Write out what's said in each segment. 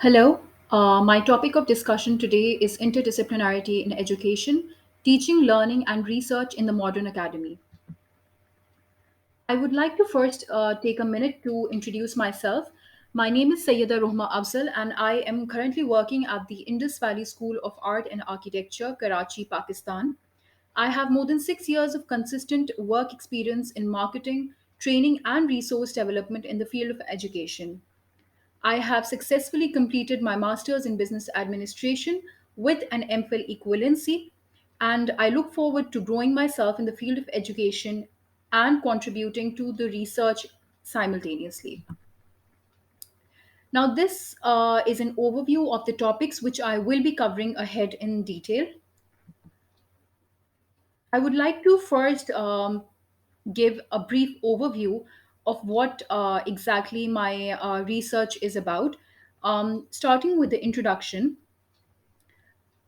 Hello. My topic of discussion today is interdisciplinarity in education, teaching, learning, and research in the modern academy. I would like to first take a minute to introduce myself. My name is Sayyida Rohma Afzal, and I am currently working at the Indus Valley School of Art and Architecture, Karachi, Pakistan. I have more than 6 years of consistent work experience in marketing, training, and resource development in the field of education. I have successfully completed my master's in business administration with an MPhil equivalency, and I look forward to growing myself in the field of education and contributing to the research simultaneously. Now, this is an overview of the topics which I will be covering ahead in detail. I would like to first give a brief overview of what exactly my research is about. Starting with the introduction,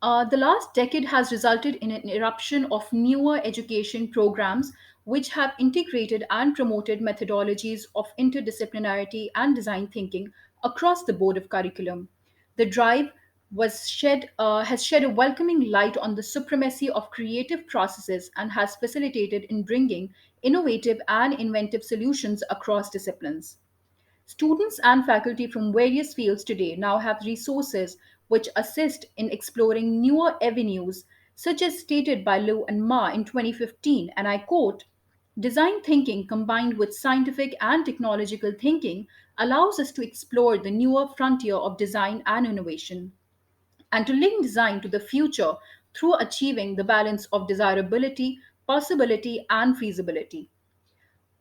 the last decade has resulted in an eruption of newer education programs which have integrated and promoted methodologies of interdisciplinarity and design thinking across the board of curriculum. The drive has shed a welcoming light on the supremacy of creative processes and has facilitated in bringing innovative and inventive solutions across disciplines. Students and faculty from various fields today now have resources which assist in exploring newer avenues, such as stated by Liu and Ma in 2015, and I quote, design thinking combined with scientific and technological thinking allows us to explore the newer frontier of design and innovation, and to link design to the future through achieving the balance of desirability, possibility, and feasibility.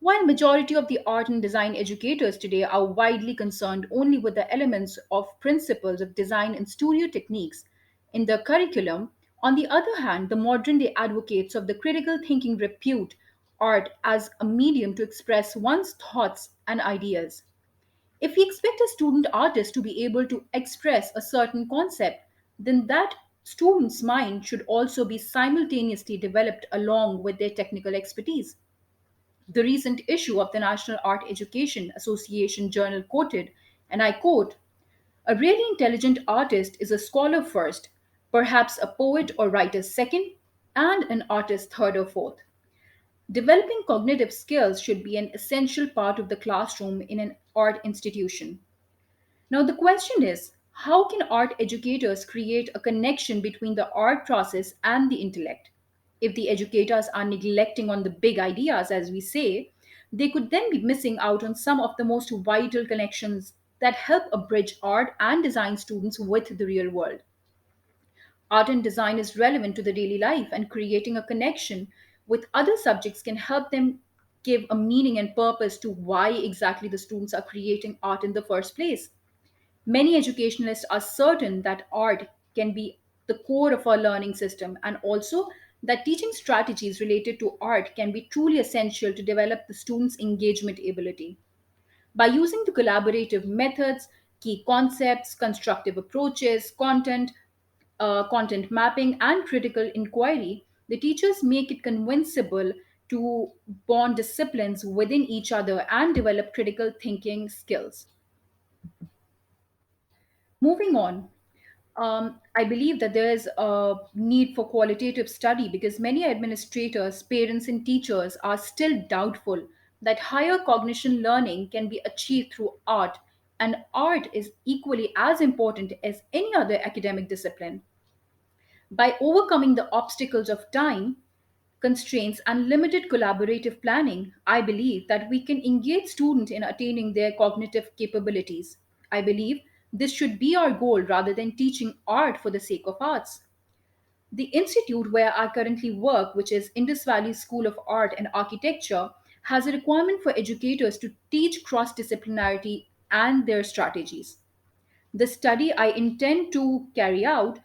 While majority of the art and design educators today are widely concerned only with the elements of principles of design and studio techniques in the curriculum, on the other hand, the modern day advocates of the critical thinking repute art as a medium to express one's thoughts and ideas. If we expect a student artist to be able to express a certain concept, then that student's mind should also be simultaneously developed along with their technical expertise. The recent issue of the National Art Education Association journal quoted, and I quote, a really intelligent artist is a scholar first, perhaps a poet or writer second, and an artist third or fourth. Developing cognitive skills should be an essential part of the classroom in an art institution. Now, the question is, how can art educators create a connection between the art process and the intellect? If the educators are neglecting on the big ideas, as we say, they could then be missing out on some of the most vital connections that help a bridge art and design students with the real world. Art and design is relevant to the daily life, and creating a connection with other subjects can help them give a meaning and purpose to why exactly the students are creating art in the first place. Many educationalists are certain that art can be the core of our learning system, and also that teaching strategies related to art can be truly essential to develop the students' engagement ability. By using the collaborative methods, key concepts, constructive approaches, content mapping, and critical inquiry, the teachers make it convincible to bond disciplines within each other and develop critical thinking skills. Moving on, I believe that there is a need for qualitative study because many administrators, parents, and teachers are still doubtful that higher cognition learning can be achieved through art, and art is equally as important as any other academic discipline. By overcoming the obstacles of time, constraints, and limited collaborative planning, I believe that we can engage students in attaining their cognitive capabilities. I believe this should be our goal rather than teaching art for the sake of arts. The institute where I currently work, which is Indus Valley School of Art and Architecture, has a requirement for educators to teach cross disciplinarity and their strategies. The study I intend to carry out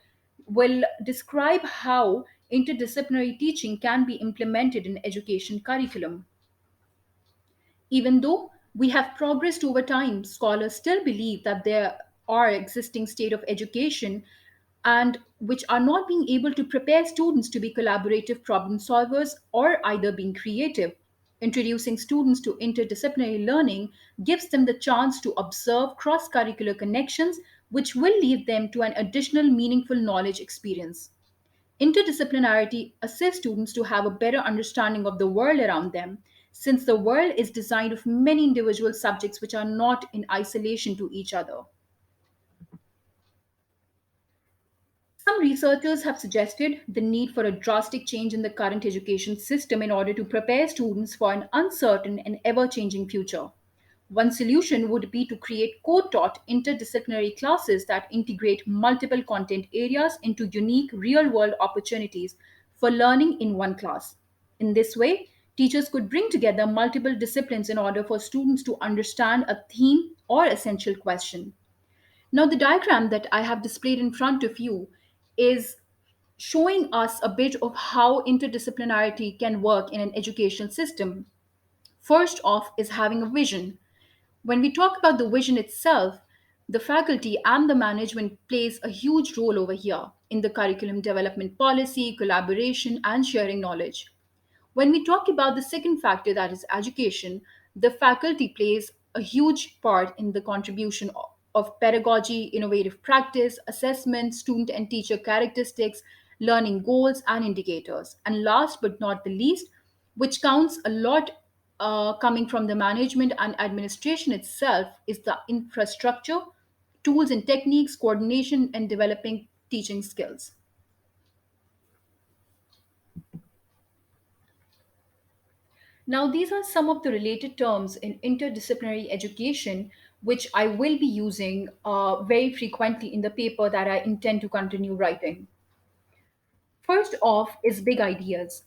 will describe how interdisciplinary teaching can be implemented in education curriculum. Even though we have progressed over time, scholars still believe that there are existing state of education and which are not being able to prepare students to be collaborative problem solvers or either being creative. Introducing students to interdisciplinary learning gives them the chance to observe cross curricular connections which will lead them to an additional meaningful knowledge experience. Interdisciplinarity assists students to have a better understanding of the world around them, since the world is designed of many individual subjects which are not in isolation to each other. Some researchers have suggested the need for a drastic change in the current education system in order to prepare students for an uncertain and ever changing future. One solution would be to create co taught interdisciplinary classes that integrate multiple content areas into unique real world opportunities for learning in one class. In this way, teachers could bring together multiple disciplines in order for students to understand a theme or essential question. Now, the diagram that I have displayed in front of you is showing us a bit of how interdisciplinarity can work in an educational system. First off, is having a vision. When we talk about the vision itself, the faculty and the management plays a huge role over here in the curriculum development policy, collaboration, and sharing knowledge. When we talk about the second factor, that is education, the faculty plays a huge part in the contribution of pedagogy, innovative practice, assessment, student and teacher characteristics, learning goals, and indicators. And last but not the least, which counts a lot coming from the management and administration itself, is the infrastructure, tools and techniques, coordination, and developing teaching skills. Now, these are some of the related terms in interdisciplinary education, which I will be using very frequently in the paper that I intend to continue writing. First off is big ideas.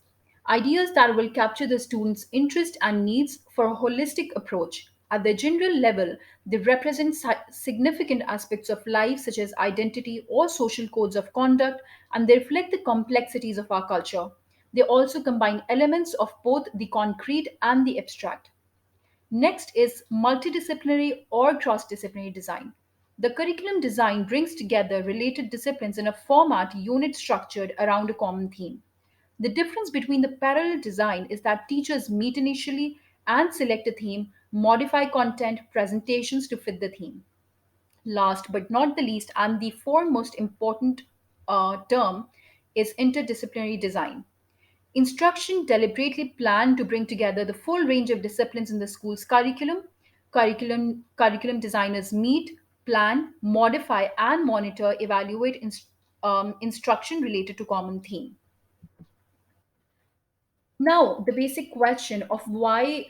Ideas that will capture the student's interest and needs for a holistic approach. At the general level, they represent significant aspects of life such as identity or social codes of conduct, and they reflect the complexities of our culture. They also combine elements of both the concrete and the abstract. Next is multidisciplinary or cross disciplinary design. The curriculum design brings together related disciplines in a format unit structured around a common theme. The difference between the parallel design is that teachers meet initially and select a theme, modify content, presentations to fit the theme. Last but not the least, and the foremost important term, is interdisciplinary design. Instruction deliberately planned to bring together the full range of disciplines in the school's curriculum. Curriculum designers meet, plan, modify, and monitor, evaluate instruction related to common theme. Now, the basic question of why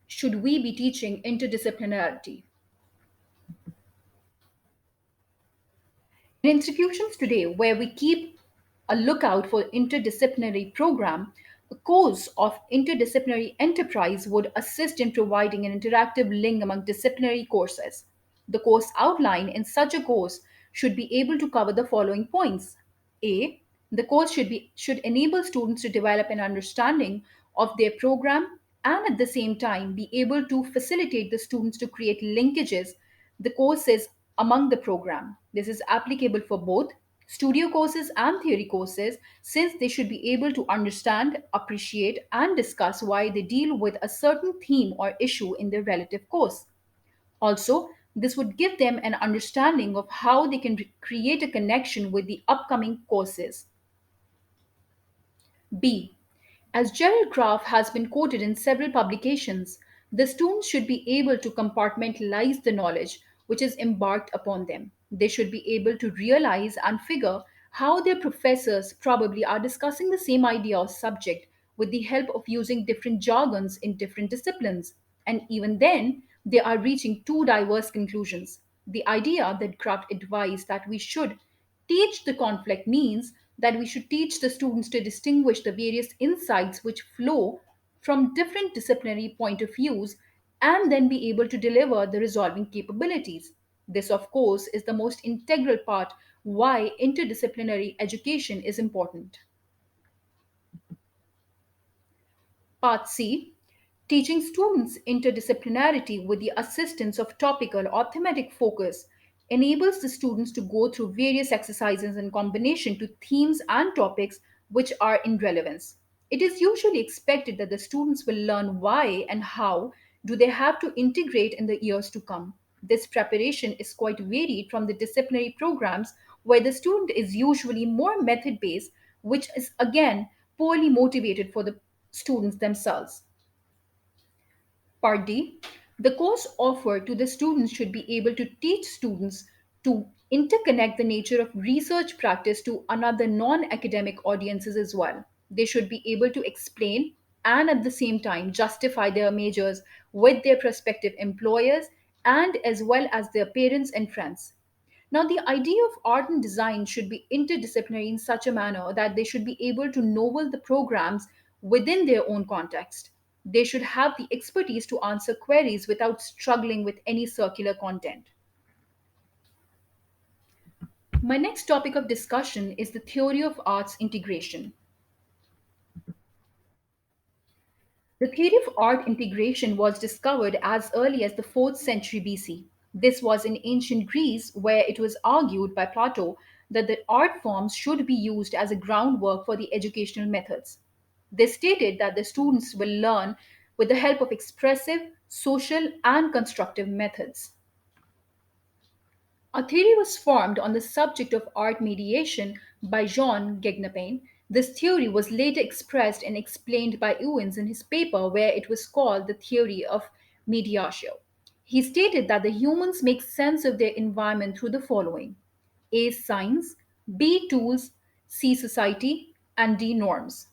should we be teaching interdisciplinarity? In institutions today, where we keep a lookout for interdisciplinary program, a course of interdisciplinary enterprise would assist in providing an interactive link among disciplinary courses. The course outline in such a course should be able to cover the following points. A. The course should enable students to develop an understanding of their program and at the same time be able to facilitate the students to create linkages the courses among the program. This is applicable for both studio courses and theory courses, since they should be able to understand, appreciate, and discuss why they deal with a certain theme or issue in their relative course. Also, this would give them an understanding of how they can create a connection with the upcoming courses. B. As Gerald Graff has been quoted in several publications, the students should be able to compartmentalize the knowledge which is embarked upon them. They should be able to realize and figure how their professors probably are discussing the same idea or subject with the help of using different jargons in different disciplines. And even then, they are reaching two diverse conclusions. The idea that Kraft advised that we should teach the conflict means that we should teach the students to distinguish the various insights which flow from different disciplinary point of views and then be able to deliver the resolving capabilities. This, of course, is the most integral part why interdisciplinary education is important. Part C. Teaching students interdisciplinarity with the assistance of topical or thematic focus enables the students to go through various exercises in combination to themes and topics which are in relevance. It is usually expected that the students will learn why and how do they have to integrate in the years to come. This preparation is quite varied from the disciplinary programs where the student is usually more method based, which is again poorly motivated for the students themselves. Part D. The course offered to the students should be able to teach students to interconnect the nature of research practice to another non academic audiences as well. They should be able to explain and at the same time justify their majors with their prospective employers and as well as their parents and friends. Now, the idea of art and design should be interdisciplinary in such a manner that they should be able to novel the programs within their own context. They should have the expertise to answer queries without struggling with any circular content. My next topic of discussion is the theory of arts integration. The theory of art integration was discovered as early as the 4th century BC. This was in ancient Greece, where it was argued by Plato that the art forms should be used as a groundwork for the educational methods. They stated that the students will learn with the help of expressive, social, and constructive methods. A theory was formed on the subject of art mediation by Jean Guggenheim. This theory was later expressed and explained by Ewens in his paper where it was called the theory of mediatio. He stated that the humans make sense of their environment through the following: A. Signs, B. Tools, C. Society, and D. Norms.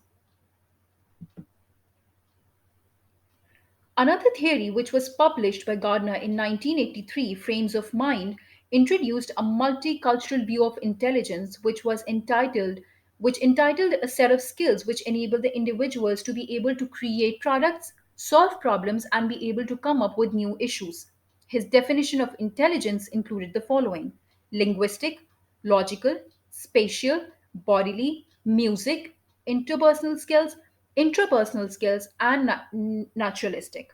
Another theory, which was published by Gardner in 1983, Frames of Mind, introduced a multicultural view of intelligence, which entitled a set of skills which enable the individuals to be able to create products, solve problems, and be able to come up with new issues. His definition of intelligence included the following: linguistic, logical, spatial, bodily, music, intrapersonal skills, and naturalistic.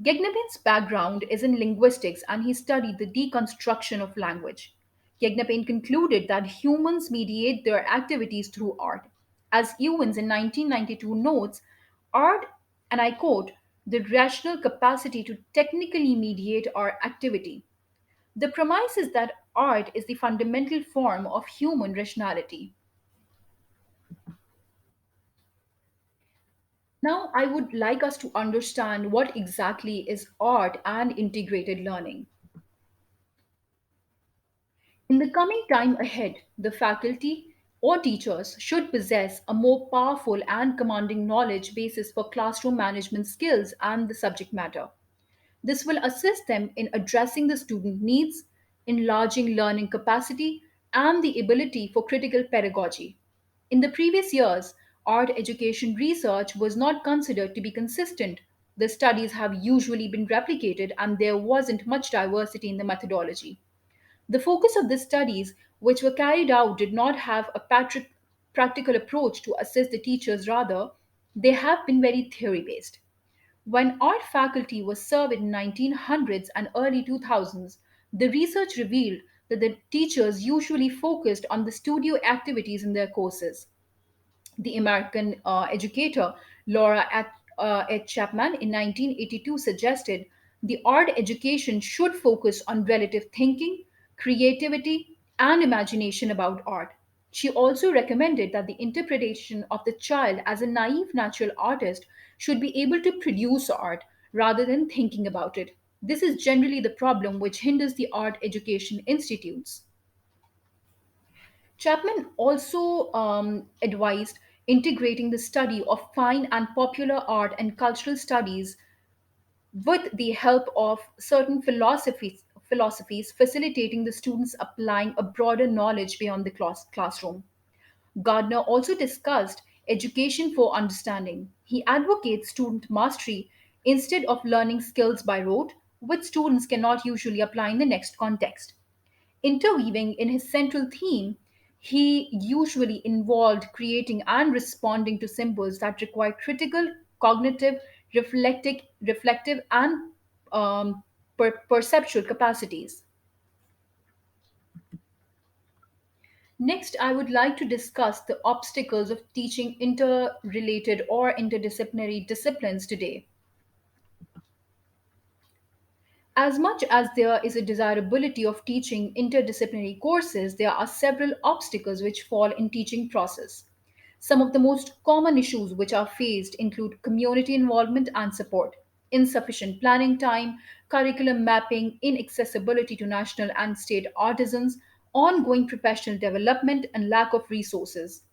Gegnepien's background is in linguistics and he studied the deconstruction of language. Gegnepien concluded that humans mediate their activities through art. As Ewens in 1992 notes, art, and I quote, the rational capacity to technically mediate our activity. The premise is that art is the fundamental form of human rationality. Now, I would like us to understand what exactly is art and integrated learning. In the coming time ahead, the faculty or teachers should possess a more powerful and commanding knowledge basis for classroom management skills and the subject matter. This will assist them in addressing the student needs, enlarging learning capacity, and the ability for critical pedagogy. In the previous years, art education research was not considered to be consistent. The studies have usually been replicated, and there wasn't much diversity in the methodology. The focus of the studies, which were carried out, did not have a practical approach to assess the teachers, rather, they have been very theory based. When art faculty was served in 1900s and early 2000s, the research revealed that the teachers usually focused on the studio activities in their courses. The American educator H. Chapman in 1982 suggested the art education should focus on relative thinking, creativity, and imagination about art. She also recommended that the interpretation of the child as a naive natural artist should be able to produce art rather than thinking about it. This is generally the problem which hinders the art education institutes. Chapman also advised integrating the study of fine and popular art and cultural studies with the help of certain philosophies facilitating the students applying a broader knowledge beyond the classroom. Gardner also discussed education for understanding. He advocates student mastery instead of learning skills by rote, which students cannot usually apply in the next context. Interweaving in his central theme, he usually involved creating and responding to symbols that require critical, cognitive, reflective and perceptual capacities. Next, I would like to discuss the obstacles of teaching interrelated or interdisciplinary disciplines today. As much as there is a desirability of teaching interdisciplinary courses, there are several obstacles which fall in teaching process. Some of the most common issues which are faced include community involvement and support, insufficient planning time, curriculum mapping, inaccessibility to national and state artisans, ongoing professional development, and lack of resources.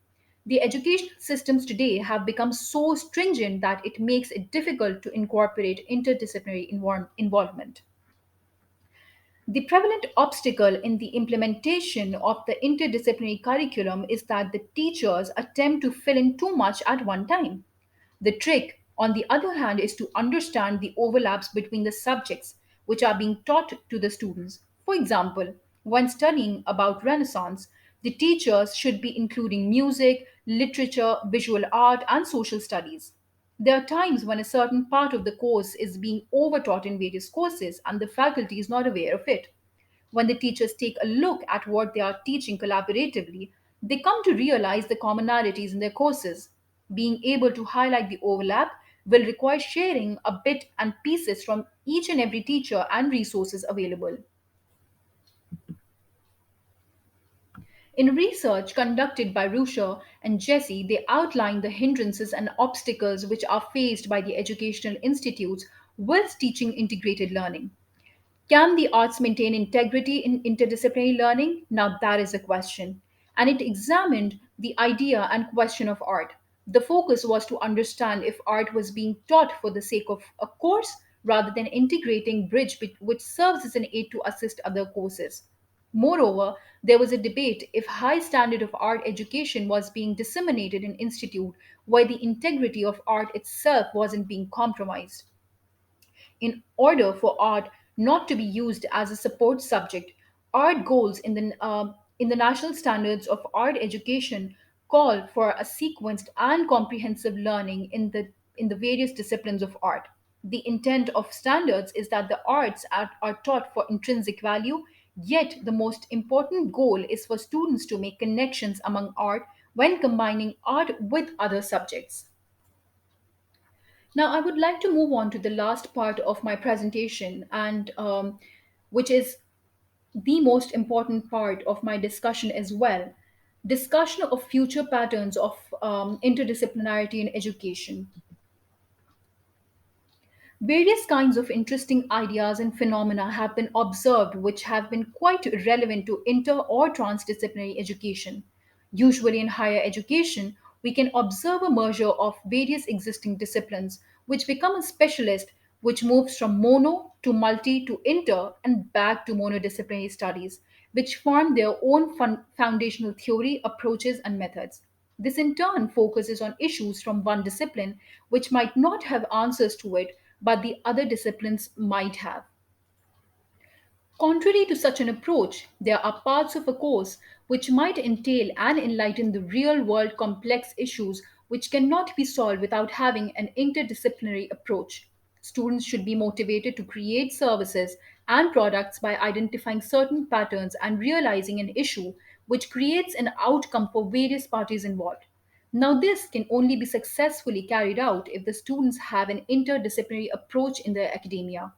The educational systems today have become so stringent that it makes it difficult to incorporate interdisciplinary involvement. The prevalent obstacle in the implementation of the interdisciplinary curriculum is that the teachers attempt to fill in too much at one time. The trick, on the other hand, is to understand the overlaps between the subjects which are being taught to the students. For example, when studying about Renaissance, the teachers should be including music, literature, visual art, and social studies. There are times when a certain part of the course is being overtaught in various courses and the faculty is not aware of it. When the teachers take a look at what they are teaching collaboratively, they come to realize the commonalities in their courses. Being able to highlight the overlap will require sharing a bit and pieces from each and every teacher and resources available. In research conducted by Rusha and Jesse, they outlined the hindrances and obstacles which are faced by the educational institutes with teaching integrated learning. Can the arts maintain integrity in interdisciplinary learning? Now, that is a question. And it examined the idea and question of art. The focus was to understand if art was being taught for the sake of a course rather than integrating bridge which serves as an aid to assist other courses. Moreover, there was a debate if high standard of art education was being disseminated in institute where the integrity of art itself wasn't being compromised. In order for art not to be used as a support subject, art goals in the national standards of art education call for a sequenced and comprehensive learning in the various disciplines of art. The intent of standards is that the are taught for intrinsic value, yet the most important goal is for students to make connections among art when combining art with other subjects. Now, I would like to move on to the last part of my presentation, and which is the most important part of my discussion as well, discussion of future patterns of interdisciplinarity in education. Various kinds of interesting ideas and phenomena have been observed which have been quite relevant to inter or transdisciplinary education. Usually, in higher education, we can observe a merger of various existing disciplines which become a specialist which moves from mono to multi to inter and back to monodisciplinary studies, which form their own foundational theory, approaches, and methods. This in turn focuses on issues from one discipline which might not have answers to it, but the other disciplines might have. Contrary to such an approach, there are parts of a course which might entail and enlighten the real world complex issues which cannot be solved without having an interdisciplinary approach. Students should be motivated to create services and products by identifying certain patterns and realizing an issue which creates an outcome for various parties involved. Now, this can only be successfully carried out if the students have an interdisciplinary approach in their academia.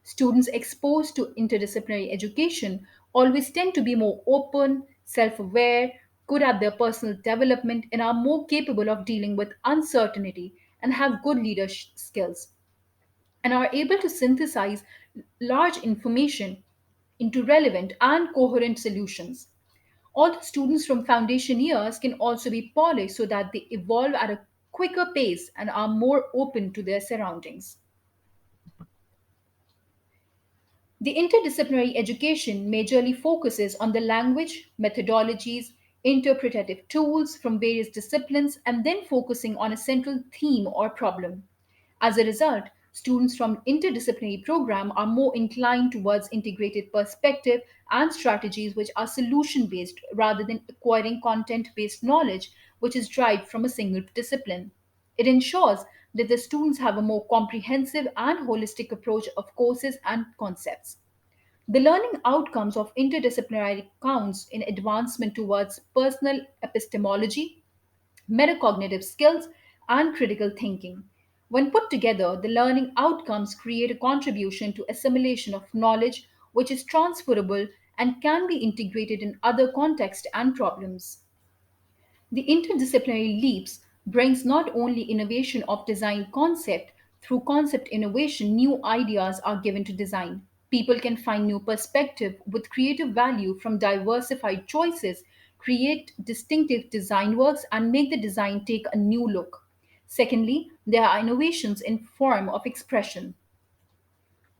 Students exposed to interdisciplinary education always tend to be more open, self aware, good at their personal development, and are more capable of dealing with uncertainty and have good leadership skills and are able to synthesize large information into relevant and coherent solutions. Although students from foundation years can also be polished so that they evolve at a quicker pace and are more open to their surroundings. The interdisciplinary education majorly focuses on the language, methodologies, interpretative tools from various disciplines, and then focusing on a central theme or problem. As a result, students from interdisciplinary program are more inclined towards integrated perspective and strategies which are solution based rather than acquiring content based knowledge which is derived from a single discipline. It ensures that the students have a more comprehensive and holistic approach of courses and concepts. The learning outcomes of interdisciplinary counts in advancement towards personal epistemology, metacognitive skills, and critical thinking. When put together, the learning outcomes create a contribution to assimilation of knowledge which is transferable and can be integrated in other contexts and problems. The interdisciplinary leaps brings not only innovation of design concept, through concept innovation, new ideas are given to design. People can find new perspective with creative value from diversified choices, create distinctive design works, and make the design take a new look. Secondly, there are innovations in form of expression.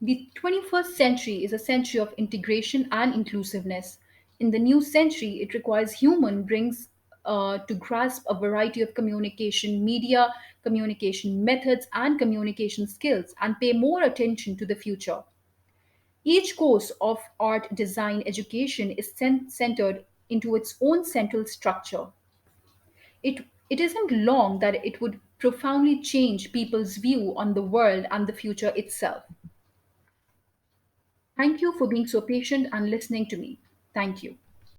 The 21st century is a century of integration and inclusiveness. In the new century, it requires human brings to grasp a variety of communication media, communication methods, and communication skills and pay more attention to the future. Each course of art design education is centered into its own central structure. It isn't long that it would profoundly change people's view on the world and the future itself. Thank you for being so patient and listening to me. Thank you.